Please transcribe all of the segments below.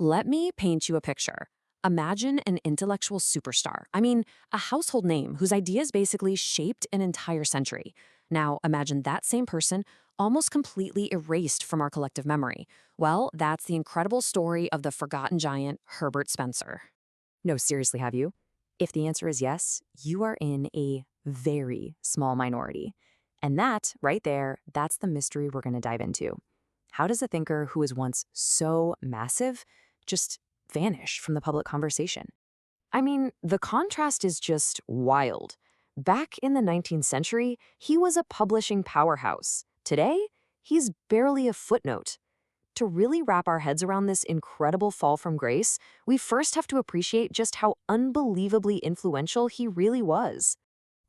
Let me paint you a picture. Imagine an intellectual superstar. A household name whose ideas basically shaped an entire century. Now, imagine that same person almost completely erased from our collective memory. Well, that's the incredible story of the forgotten giant, Herbert Spencer. No, seriously, have you? If the answer is yes, you are in a very small minority. And that, right there, that's the mystery we're going to dive into. How does a thinker who was once so massive just vanish from the public conversation? The contrast is just wild. Back in the 19th century, he was a publishing powerhouse. Today, he's barely a footnote. To really wrap our heads around this incredible fall from grace, we first have to appreciate just how unbelievably influential he really was.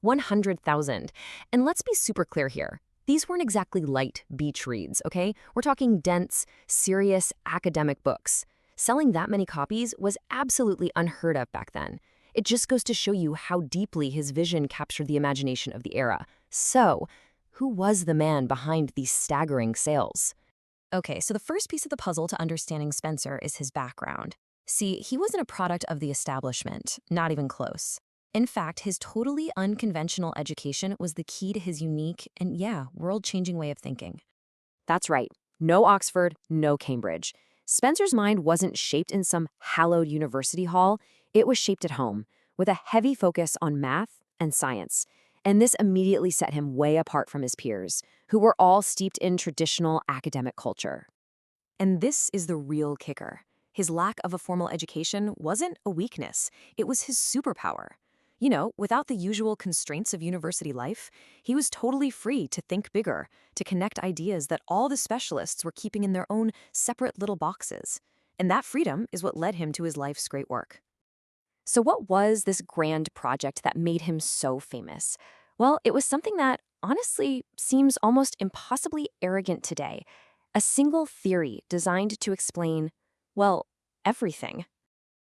100,000. And let's be super clear here. These weren't exactly light beach reads, okay? We're talking dense, serious academic books. Selling that many copies was absolutely unheard of back then. It just goes to show you how deeply his vision captured the imagination of the era. So, who was the man behind these staggering sales? Okay, so the first piece of the puzzle to understanding Spencer is his background. See, he wasn't a product of the establishment, not even close. In fact, his totally unconventional education was the key to his unique and, world-changing way of thinking. That's right. No Oxford, no Cambridge. Spencer's mind wasn't shaped in some hallowed university hall. It was shaped at home, with a heavy focus on math and science. And this immediately set him way apart from his peers, who were all steeped in traditional academic culture. And this is the real kicker. His lack of a formal education wasn't a weakness. It was his superpower. Without the usual constraints of university life, he was totally free to think bigger, to connect ideas that all the specialists were keeping in their own separate little boxes. And that freedom is what led him to his life's great work. So what was this grand project that made him so famous? Well, it was something that, honestly, seems almost impossibly arrogant today. A single theory designed to explain, everything.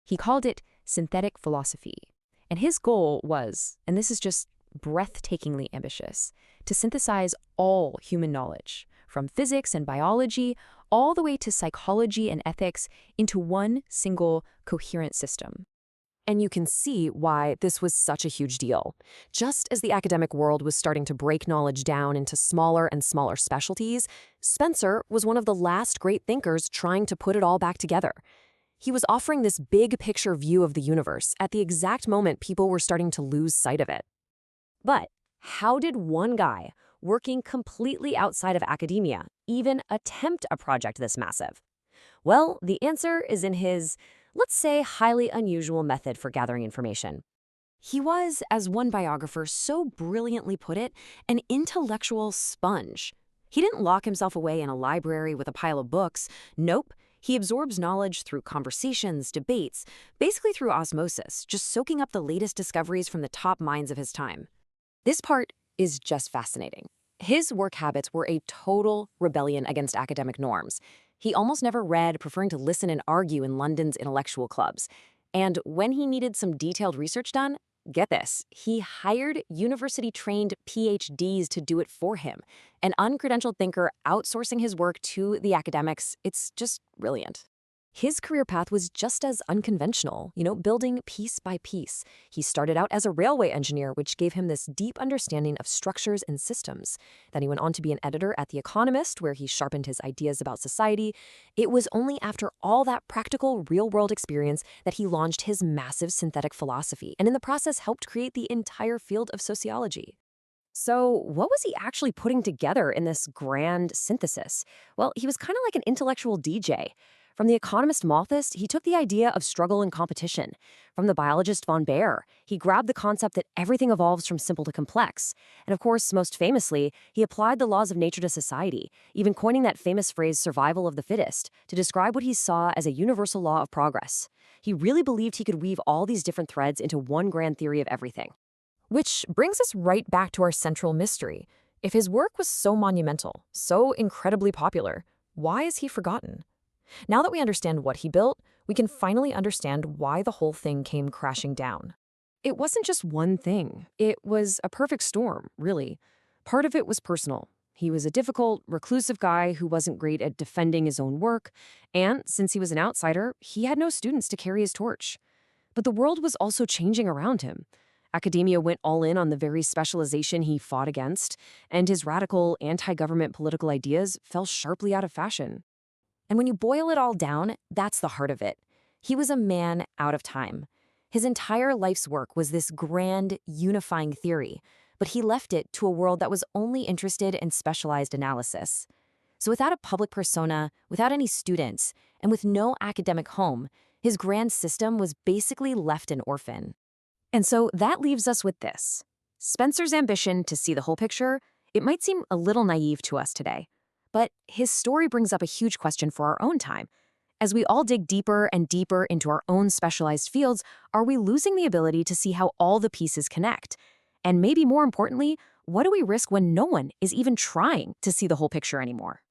He called it synthetic philosophy. And his goal was, and this is just breathtakingly ambitious, to synthesize all human knowledge, from physics and biology all the way to psychology and ethics, into one single coherent system. And you can see why this was such a huge deal. Just as the academic world was starting to break knowledge down into smaller and smaller specialties, Spencer was one of the last great thinkers trying to put it all back together. He was offering this big picture view of the universe at the exact moment people were starting to lose sight of it. But how did one guy, working completely outside of academia, even attempt a project this massive? Well, the answer is in his, let's say, highly unusual method for gathering information. He was, as one biographer so brilliantly put it, an intellectual sponge. He didn't lock himself away in a library with a pile of books. Nope. He absorbs knowledge through conversations, debates, basically through osmosis, just soaking up the latest discoveries from the top minds of his time. This part is just fascinating. His work habits were a total rebellion against academic norms. He almost never read, preferring to listen and argue in London's intellectual clubs. And when he needed some detailed research done, get this, he hired university-trained PhDs to do it for him. An uncredentialed thinker outsourcing his work to the academics, it's just brilliant. His career path was just as unconventional, building piece by piece. He started out as a railway engineer, which gave him this deep understanding of structures and systems. Then he went on to be an editor at The Economist, where he sharpened his ideas about society. It was only after all that practical, real-world experience that he launched his massive synthetic philosophy, and in the process helped create the entire field of sociology. So what was he actually putting together in this grand synthesis? Well, he was kind of like an intellectual DJ. From the economist Malthus, he took the idea of struggle and competition. From the biologist von Baer, he grabbed the concept that everything evolves from simple to complex. And of course, most famously, he applied the laws of nature to society, even coining that famous phrase survival of the fittest to describe what he saw as a universal law of progress. He really believed he could weave all these different threads into one grand theory of everything. Which brings us right back to our central mystery. If his work was so monumental, so incredibly popular, why is he forgotten? Now that we understand what he built, we can finally understand why the whole thing came crashing down. It wasn't just one thing. It was a perfect storm, really. Part of it was personal. He was a difficult, reclusive guy who wasn't great at defending his own work, and since he was an outsider, he had no students to carry his torch. But the world was also changing around him. Academia went all in on the very specialization he fought against, and his radical, anti-government political ideas fell sharply out of fashion. And when you boil it all down, that's the heart of it. He was a man out of time. His entire life's work was this grand, unifying theory, but he left it to a world that was only interested in specialized analysis. So without a public persona, without any students, and with no academic home, his grand system was basically left an orphan. And so that leaves us with this. Spencer's ambition to see the whole picture, it might seem a little naive to us today, but his story brings up a huge question for our own time. As we all dig deeper and deeper into our own specialized fields, are we losing the ability to see how all the pieces connect? And maybe more importantly, what do we risk when no one is even trying to see the whole picture anymore?